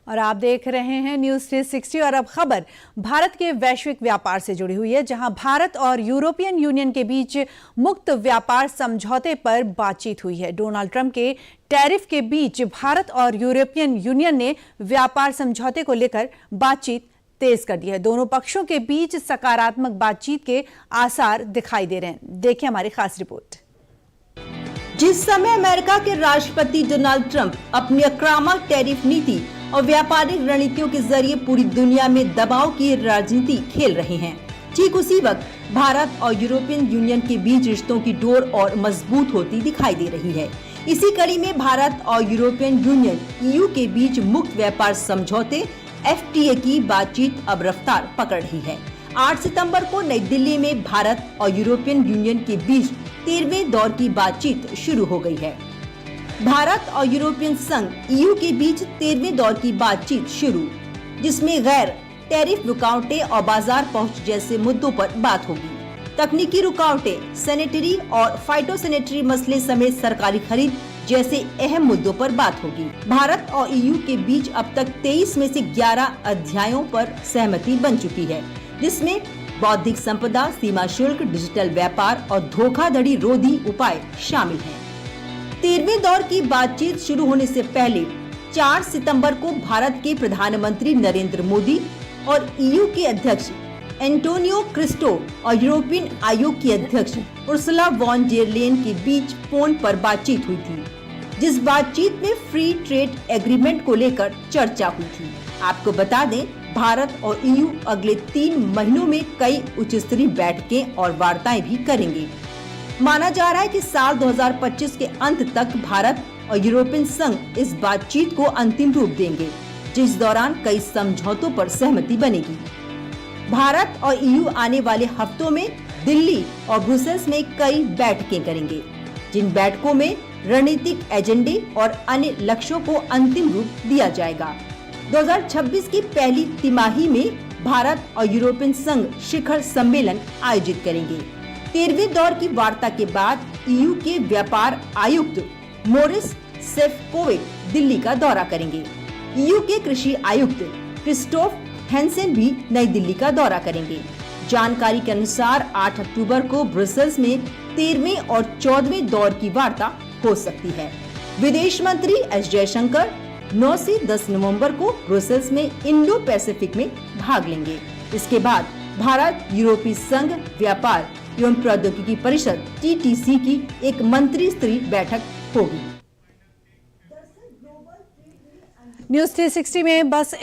और आप देख रहे हैं न्यूज 360 और अब खबर भारत के वैश्विक व्यापार से जुड़ी हुई है, जहां भारत और यूरोपियन यूनियन के बीच मुक्त व्यापार समझौते पर बातचीत हुई है। डोनाल्ड ट्रंप के टैरिफ के बीच भारत और यूरोपियन यूनियन ने व्यापार समझौते को लेकर बातचीत तेज कर दी है। दोनों पक्षों के बीच सकारात्मक बातचीत के आसार दिखाई दे रहे हैं। देखिए हमारी खास रिपोर्ट। जिस समय अमेरिका के राष्ट्रपति डोनाल्ड ट्रंप अपनी आक्रामक टैरिफ नीति और व्यापारिक रणनीतियों के जरिए पूरी दुनिया में दबाव की राजनीति खेल रहे हैं, ठीक उसी वक्त भारत और यूरोपियन यूनियन के बीच रिश्तों की डोर और मजबूत होती दिखाई दे रही है। इसी कड़ी में भारत और यूरोपियन यूनियन (ईयू) के बीच मुक्त व्यापार समझौते FTA की बातचीत अब रफ्तार पकड़ रही है। 8 सितंबर को नई दिल्ली में भारत और यूरोपियन यूनियन के बीच 13वें दौर की बातचीत शुरू हो गई है। भारत और यूरोपियन संघ (ईयू) के बीच 13वें दौर की बातचीत शुरू, जिसमें गैर टैरिफ रुकावटें और बाजार पहुंच जैसे मुद्दों पर बात होगी। तकनीकी रुकावटें, सैनिटरी और फाइटोसैनिटरी मसले समेत सरकारी खरीद जैसे अहम मुद्दों पर बात होगी। भारत और ईयू के बीच अब तक 23 में से 11 अध्यायों पर सहमति बन चुकी है, जिसमें बौद्धिक संपदा, सीमा शुल्क, डिजिटल व्यापार और धोखाधड़ी रोधी उपाय शामिल हैं। 13वें दौर की बातचीत शुरू होने से पहले 4 सितंबर को भारत के प्रधानमंत्री नरेंद्र मोदी और ईयू के अध्यक्ष एंटोनियो क्रिस्टो और यूरोपियन आयोग की अध्यक्ष उर्सुला वॉन डेर लेyen के बीच फोन पर बातचीत हुई थी, जिस बातचीत में फ्री ट्रेड एग्रीमेंट को लेकर चर्चा हुई थी। आपको बता दें, भारत और ईयू अगले 3 महीनों में कई उच्च स्तरीय बैठकें और वार्ताएं भी करेंगे। माना जा रहा है कि साल 2025 के अंत तक भारत और यूरोपियन संघ इस बातचीत को अंतिम रूप देंगे, जिस दौरान कई समझौतों पर सहमति बनेगी। भारत और ईयू आने वाले हफ्तों में दिल्ली और ब्रुसेल्स में कई बैठकें करेंगे, जिन बैठकों में रणनीतिक एजेंडे और अन्य लक्ष्यों को अंतिम रूप दिया जाएगा। 2026 की पहली तिमाही में भारत और यूरोपियन संघ शिखर सम्मेलन आयोजित करेंगे। 13वें दौर की वार्ता के बाद ईयू के व्यापार आयुक्त मोरिस सेफकोविक दिल्ली का दौरा करेंगे। ईयू के कृषि आयुक्त क्रिस्टोफ हैंसेन भी नई दिल्ली का दौरा करेंगे। जानकारी के अनुसार 8 अक्टूबर को ब्रुसेल्स में 13वें और 14वें दौर की वार्ता हो सकती है। विदेश मंत्री एस जयशंकर 9 से 10 नवंबर को ब्रुसेल्स में इंडो पैसिफिक में भाग लेंगे। इसके बाद भारत यूरोपीय संघ व्यापार एवं प्रौद्योगिकी परिषद TTC की एक मंत्री स्तरीय बैठक होगी। न्यूज 360 में बस